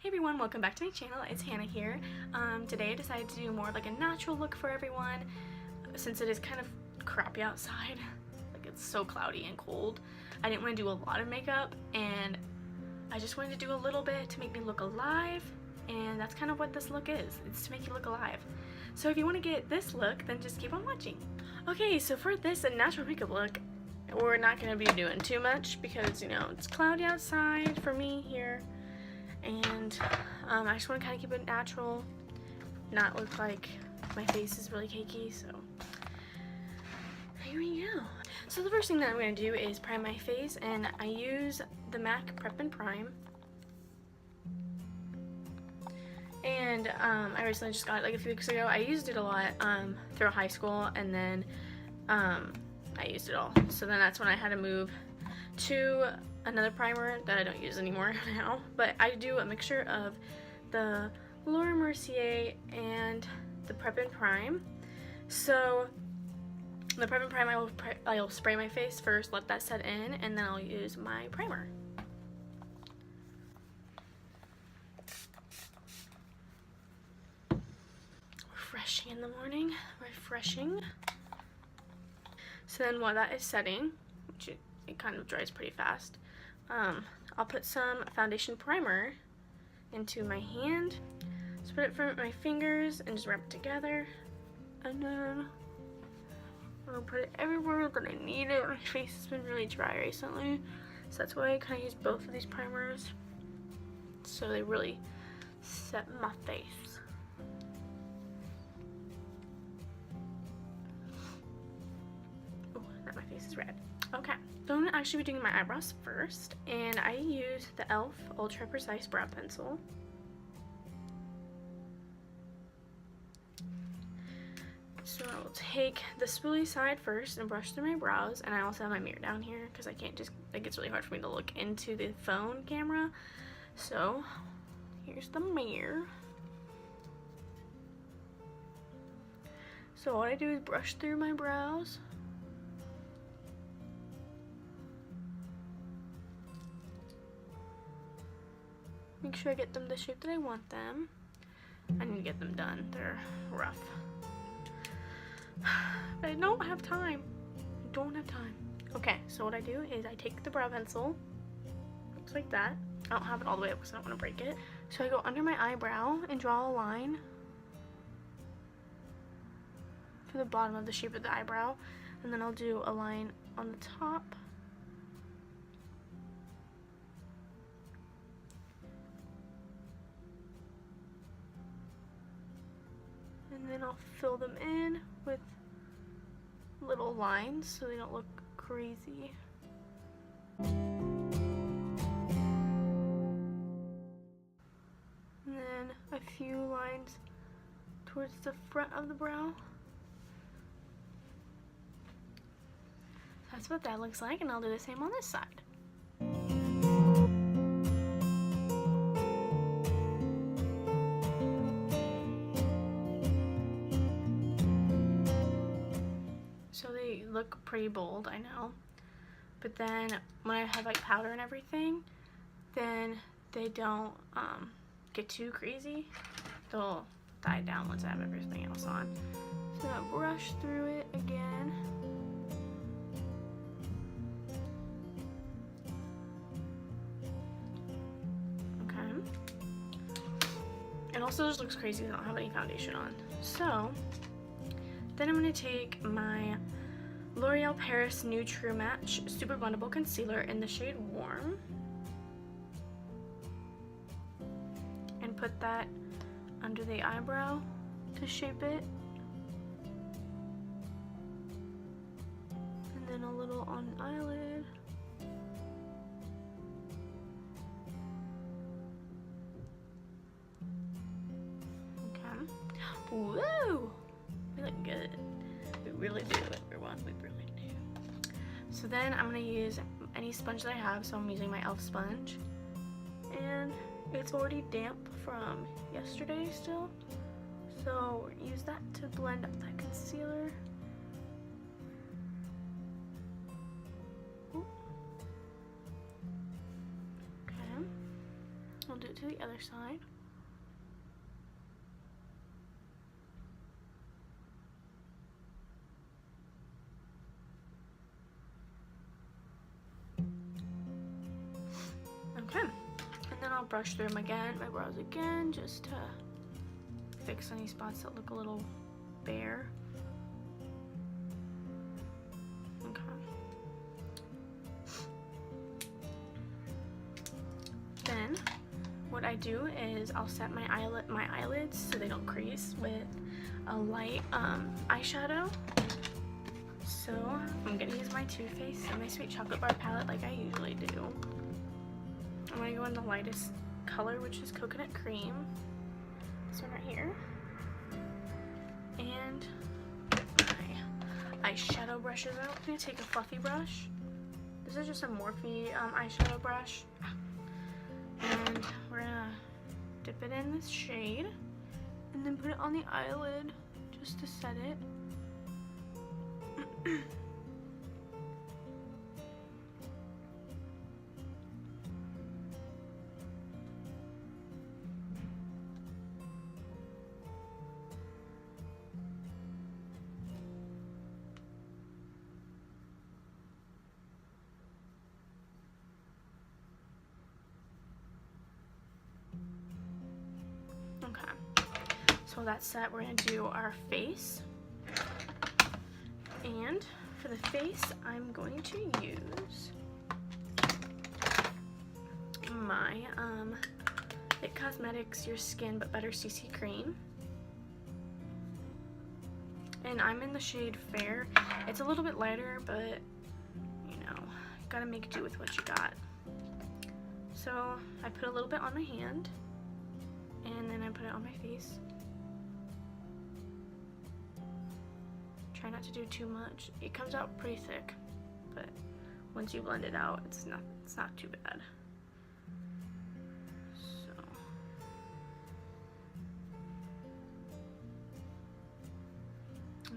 Hey everyone, welcome back to my channel. It's Hannah here. Today I decided to do more of like a natural look for everyone since it is kind of crappy outside. Like it's so cloudy and cold. I didn't want to do a lot of makeup and I just wanted to do a little bit to make me look alive, and that's kind of what this look is. It's to make you look alive. So if you want to get this look, then just keep on watching. Okay, so for this natural makeup look, we're not going to be doing too much because, you know, it's cloudy outside for me here. And I just want to kind of keep it natural, not look like my face is really cakey, so here we go. So the first thing that I'm going to do is prime my face, and I use the MAC Prep and Prime. And I recently just got it like a few weeks ago. I used it a lot through high school, and then I used it all. So then that's when I had to move to another primer that I don't use anymore now, but I do a mixture of the Lauriel Mercier and the Prep and Prime. So the Prep and Prime, I'll spray my face first, let that set in, and then I'll use my primer. Refreshing in the morning, refreshing. So then while that is setting, which it kind of dries pretty fast, I'll put some foundation primer into my hand, spread it from my fingers, and just wrap it together. And then I'll put it everywhere that I need it. My face has been really dry recently, so that's why I kind of use both of these primers, so they really set my face. Oh, now my face is red. Okay, so I'm going to actually be doing my eyebrows first, and I use the e.l.f. Ultra Precise Brow Pencil. So I'll take the spoolie side first and brush through my brows, and I also have my mirror down here because I can't just, like, it's really hard for me to look into the phone camera. So here's the mirror. So what I do is brush through my brows. Make sure I get them the shape that I want them. I need to get them done. They're rough. But I don't have time. I don't have time. Okay, so what I do is I take the brow pencil. Looks like that. I don't have it all the way up because I don't want to break it. So I go under my eyebrow and draw a line to the bottom of the shape of the eyebrow. And then I'll do a line on the top. And then I'll fill them in with little lines so they don't look crazy. And then a few lines towards the front of the brow. That's what that looks like, and I'll do the same on this side. So they look pretty bold, I know, but then when I have like powder and everything, then they don't get too crazy. They'll die down once I have everything else on. So I brush through it again. Okay. It also just looks crazy because I don't have any foundation on. So then I'm going to take my Lauriel Paris New True Match Super Blendable Concealer in the shade Warm and put that under the eyebrow to shape it, and then a little on the eyelid. Okay. Woo! We look good. We really do, everyone. We really do. So then I'm going to use any sponge that I have. So I'm using my e.l.f. sponge. And it's already damp from yesterday still. So use that to blend up that concealer. Ooh. Okay. I'll do it to the other side. Okay, and then I'll brush through my brows again, just to fix any spots that look a little bare. Okay. Then what I do is I'll set my eyelids so they don't crease with a light eyeshadow. So I'm gonna use my Too Faced Semi-Sweet Chocolate Bar palette like I usually do. I'm gonna go in the lightest color, which is Coconut Cream. This one right here. And my eyeshadow brushes out. I'm gonna take a fluffy brush. This is just a Morphe eyeshadow brush. And we're gonna dip it in this shade and then put it on the eyelid just to set it. Okay, so that's set. We're gonna do our face. And for the face, I'm going to use my It Cosmetics Your Skin But Better CC Cream. And I'm in the shade Fair. It's a little bit lighter, but you know, gotta make do with what you got. So I put a little bit on my hand, and then I put it on my face. Try not to do too much. It comes out pretty thick, but once you blend it out, it's not too bad. So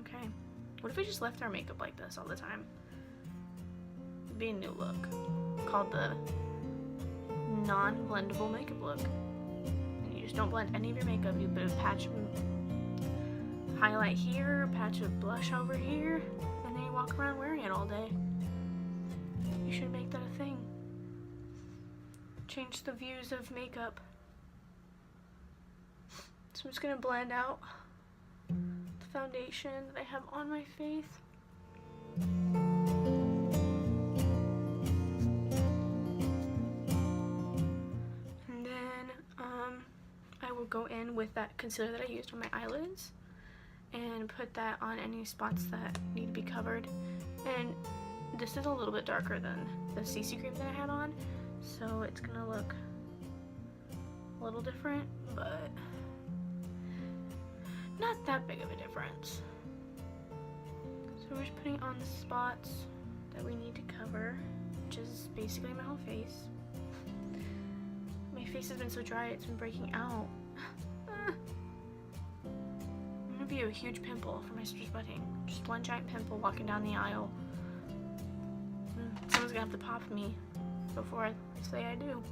okay, what if we just left our makeup like this all the time? It'd be a new look called the non-blendable makeup look. And you just don't blend any of your makeup. You put a patch of highlight here, a patch of blush over here, and then you walk around wearing it all day. You should make that a thing. Change the views of makeup. So I'm just gonna blend out the foundation that I have on my face. And then I will go in with that concealer that I used on my eyelids and put that on any spots that need to be covered. And this is a little bit darker than the CC cream that I had on, so it's gonna look a little different, but not that big of a difference. So we're just putting on the spots that we need to cover, which is basically my whole face. My face has been so dry, it's been breaking out. I'm gonna be a huge pimple for my sister's wedding. Just one giant pimple walking down the aisle. Someone's gonna have to pop me before I say I do.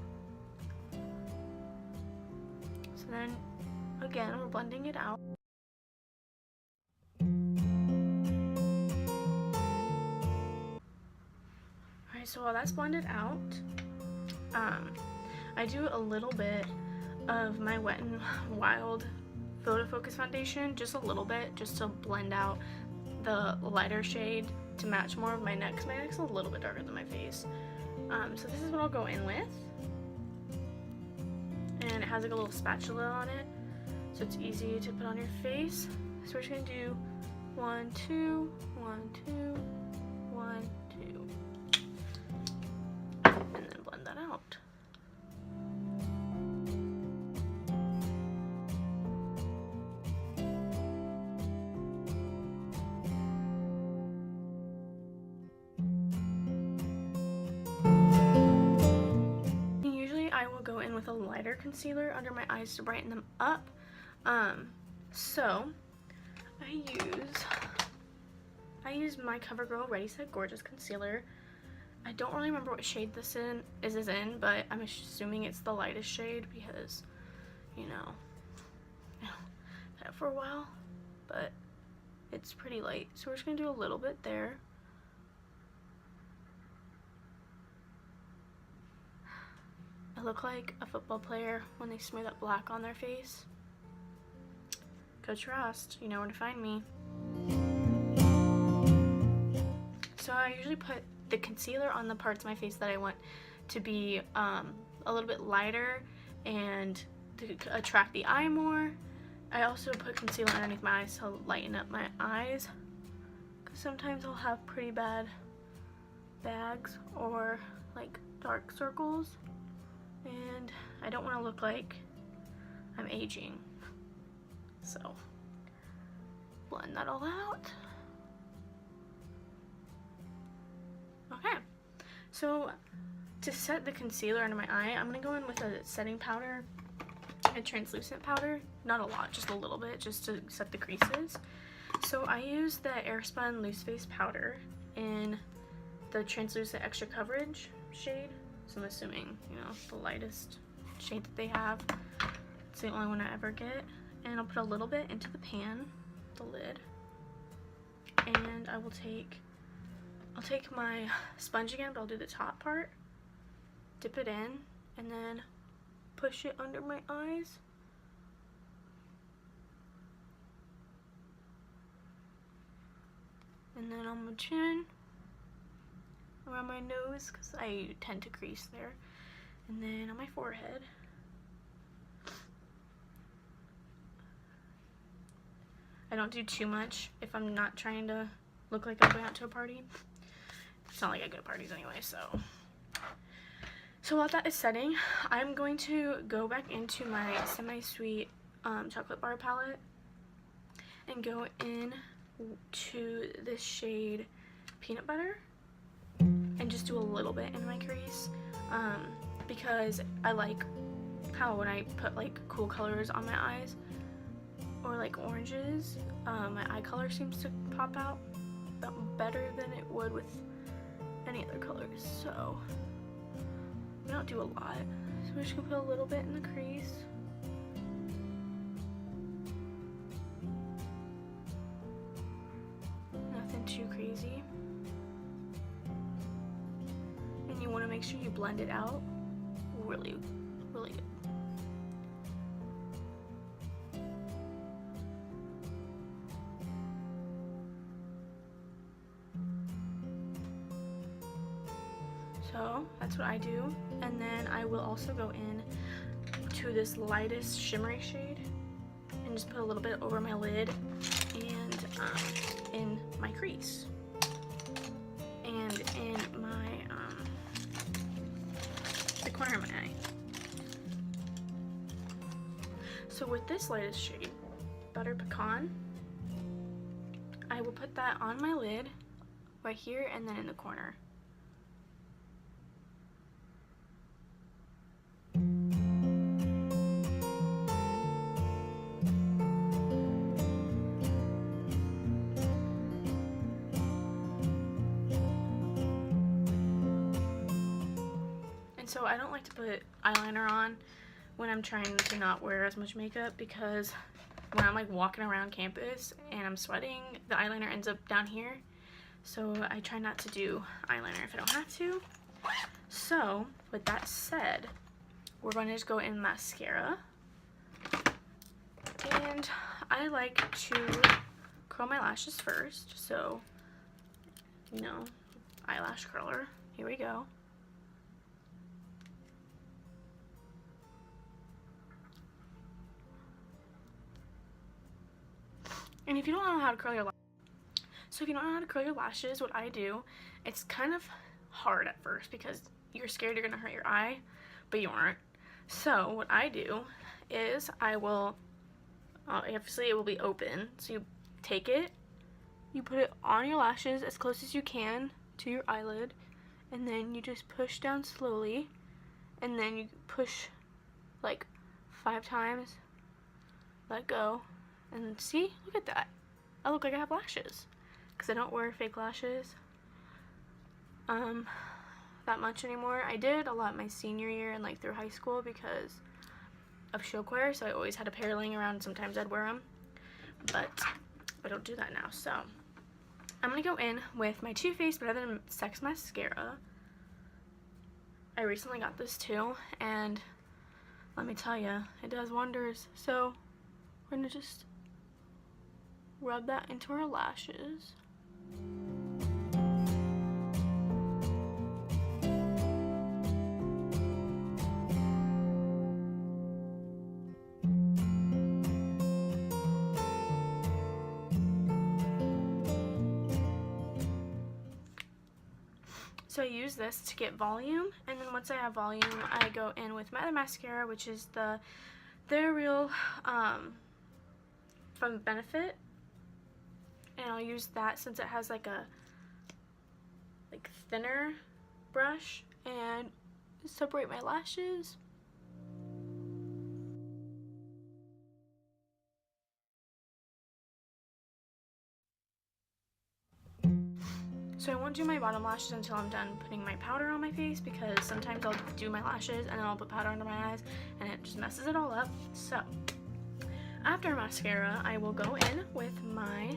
So then, again, we're blending it out. Alright, so while that's blended out, I do a little bit of my Wet n Wild Photofocus foundation, just a little bit, just to blend out the lighter shade to match more of my neck, because my neck's a little bit darker than my face. So this is what I'll go in with. And it has like a little spatula on it, so it's easy to put on your face. So we're just gonna do 1, 2, 1, 2, 1, 2. And then blend that out. With a lighter concealer under my eyes to brighten them up. So I use my Covergirl Ready Set Gorgeous concealer. I don't really remember what shade this is in, but I'm assuming it's the lightest shade because, you know, I've had it for a while, but it's pretty light. So we're just gonna do a little bit there. I look like a football player when they smear that black on their face. Coach Rost, you know where to find me. So I usually put the concealer on the parts of my face that I want to be a little bit lighter and to attract the eye more. I also put concealer underneath my eyes to lighten up my eyes, because sometimes I'll have pretty bad bags or like dark circles, and I don't want to look like I'm aging. So blend that all out. Okay, so to set the concealer under my eye, I'm gonna go in with a setting powder, a translucent powder, not a lot, just a little bit, just to set the creases. So I use the AirSpun loose face powder in the translucent extra coverage shade. So I'm assuming, you know, the lightest shade that they have. It's the only one I ever get. And I'll put a little bit into the pan, the lid, and I'll take my sponge again, but I'll do the top part, dip it in, and then push it under my eyes. And then on my chin, around my nose, because I tend to crease there, and then on my forehead. I don't do too much if I'm not trying to look like I'm going out to a party. It's not like I go to parties anyway, so. So while that is setting, I'm going to go back into my semi-sweet chocolate bar palette and go in to this shade Peanut Butter and just do a little bit in my crease, because I like how when I put like cool colors on my eyes or like oranges, my eye color seems to pop out better than it would with any other colors. So I don't do a lot, so we're just gonna put a little bit in the crease. Nothing too crazy. And you want to make sure you blend it out really, really good. So that's what I do, and then I will also go in to this lightest shimmery shade and just put a little bit over my lid and in my crease and in my the corner of my eye. So with this lightest shade, Butter Pecan, I will put that on my lid right here and then in the corner. So I don't like to put eyeliner on when I'm trying to not wear as much makeup, because when I'm like walking around campus and I'm sweating, the eyeliner ends up down here. So I try not to do eyeliner if I don't have to. So with that said, we're going to just go in mascara. And I like to curl my lashes first. So, you know, eyelash curler. Here we go. And if you don't know how to curl your lashes, what I do, it's kind of hard at first because you're scared you're gonna hurt your eye, but you aren't. So what I do is I will, obviously it will be open, so you take it, you put it on your lashes as close as you can to your eyelid, and then you just push down slowly, and then you push like 5 times, let go. And see, look at that. I look like I have lashes because I don't wear fake lashes. that much anymore. I did a lot my senior year and like through high school because of show choir, so I always had a pair laying around and sometimes I'd wear them, but I don't do that now. So I'm gonna go in with my Too Faced Better Than Sex mascara. I recently got this too, and let me tell you, it does wonders. So we're gonna just rub that into our lashes. So I use this to get volume, and then once I have volume, I go in with my other mascara, which is the Lauriel from Benefit, and I'll use that since it has like a thinner brush, and separate my lashes. So I won't do my bottom lashes until I'm done putting my powder on my face, because sometimes I'll do my lashes and then I'll put powder under my eyes and it just messes it all up. So after mascara, I will go in with my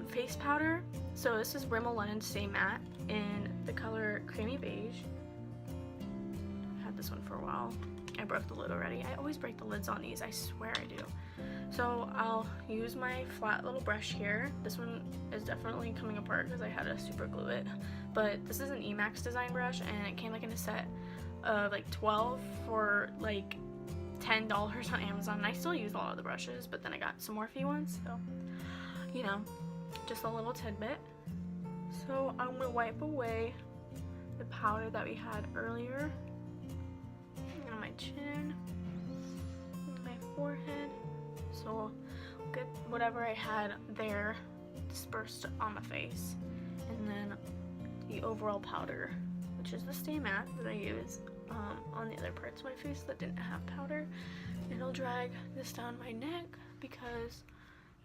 face powder. So this is Rimmel London Stay Matte in the color Creamy Beige. I've had this one for a while. I broke the lid already. I always break the lids on these, I swear I do. So I'll use my flat little brush here. This one is definitely coming apart because I had to super glue it. But this is an Emax design brush, and it came like in a set of like 12 for like $10 on Amazon. And I still use a lot of the brushes, but then I got some Morphe ones, so you know, just a little tidbit. So I'm gonna wipe away the powder that we had earlier on my chin, my forehead. So I'll get whatever I had there dispersed on my face, and then the overall powder, which is the Stay Matte that I use on the other parts of my face that didn't have powder. And I'll drag this down my neck because,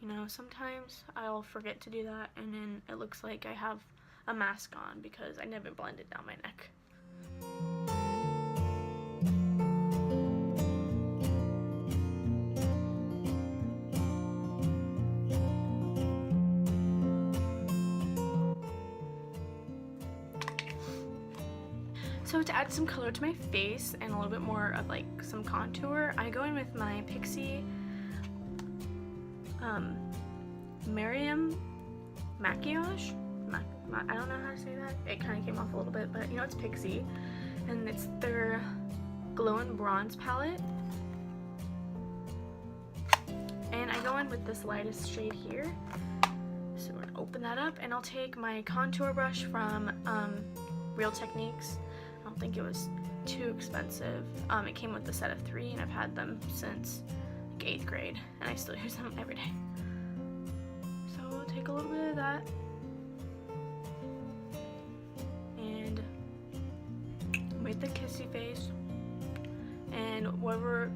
you know, sometimes I'll forget to do that and then it looks like I have a mask on because I never blended down my neck. So to add some color to my face and a little bit more of like some contour, I go in with my Pixie Mercier Maquillage. I don't know how to say that. It kind of came off a little bit, but you know, it's Pixie, and it's their Glow and Bronze palette. And I go in with this lightest shade here. So we're gonna open that up, and I'll take my contour brush from Real Techniques. I don't think it was too expensive. It came with a set of 3, and I've had them since like 8th grade, and I still use them every day. So we'll take a little bit of that, and with the kissy face, and wherever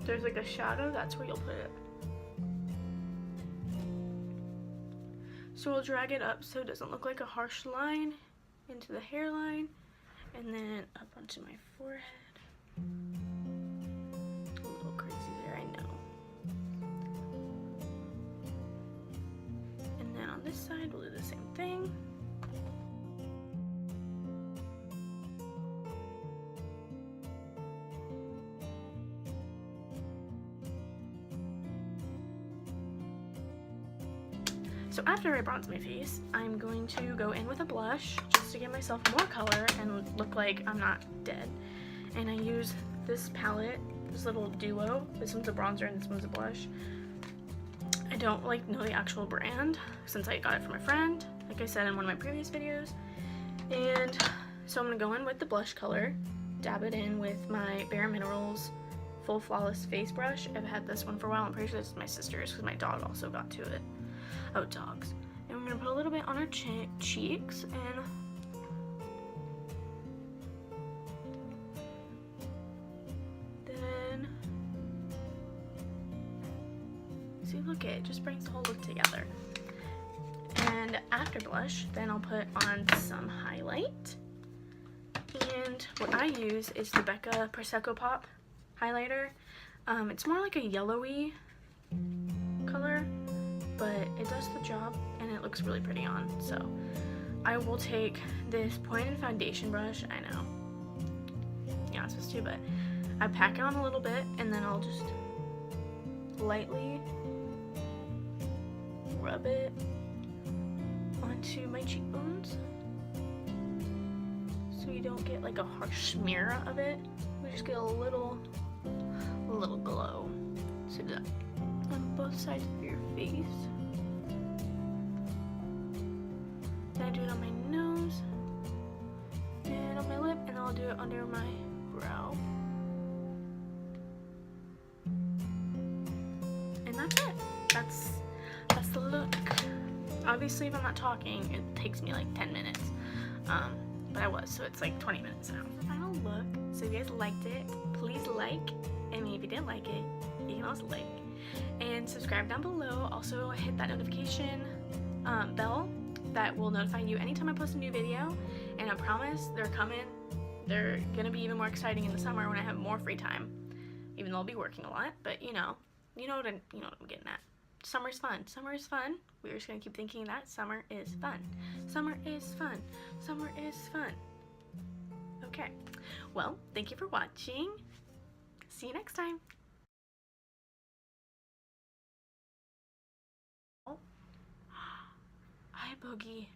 there's like a shadow, that's where you'll put it. So we'll drag it up so it doesn't look like a harsh line into the hairline, and then up onto my forehead. A little crazy there, I know. And then on this side, we'll do the same thing. So after I bronze my face, I'm going to go in with a blush just to give myself more color and look like I'm not dead. And I use this palette, this little duo. This one's a bronzer and this one's a blush. I don't know the actual brand since I got it from a friend, like I said in one of my previous videos. And so I'm gonna go in with the blush color, dab it in with my Bare Minerals Full Flawless Face Brush. I've had this one for a while. I'm pretty sure this is my sister's because my dog also got to it. Oh, dogs. And we're gonna put a little bit on our cheeks, and then see, look, it just brings the whole look together. And And after blush, then I'll put on some highlight. And what I use is the Becca Prosecco Pop highlighter. It's more like a yellowy color, but it does the job and it looks really pretty on. So I will take this pointed foundation brush. I know you're not supposed to, but I pack it on a little bit and then I'll just lightly rub it onto my cheekbones so you don't get like a harsh smear of it. We just get a little glow. So do that on both sides of your face. Then I do it on my nose and on my lip, and I'll do it under my brow. And that's it. That's the look. Obviously, if I'm not talking, it takes me like 10 minutes. But I was, so it's like 20 minutes now. The final look. So if you guys liked it, please like. And if you didn't like it, you can also like. And subscribe down below. Also hit that notification bell that will notify you anytime I post a new video. And I promise they're coming. They're gonna be even more exciting in the summer when I have more free time. Even though I'll be working a lot, but you know what I'm getting at. Summer's fun. Summer is fun. We're just gonna keep thinking that summer is fun. Summer is fun. Summer is fun. Okay. Well, thank you for watching. See you next time. Oh. Hi, Boogie.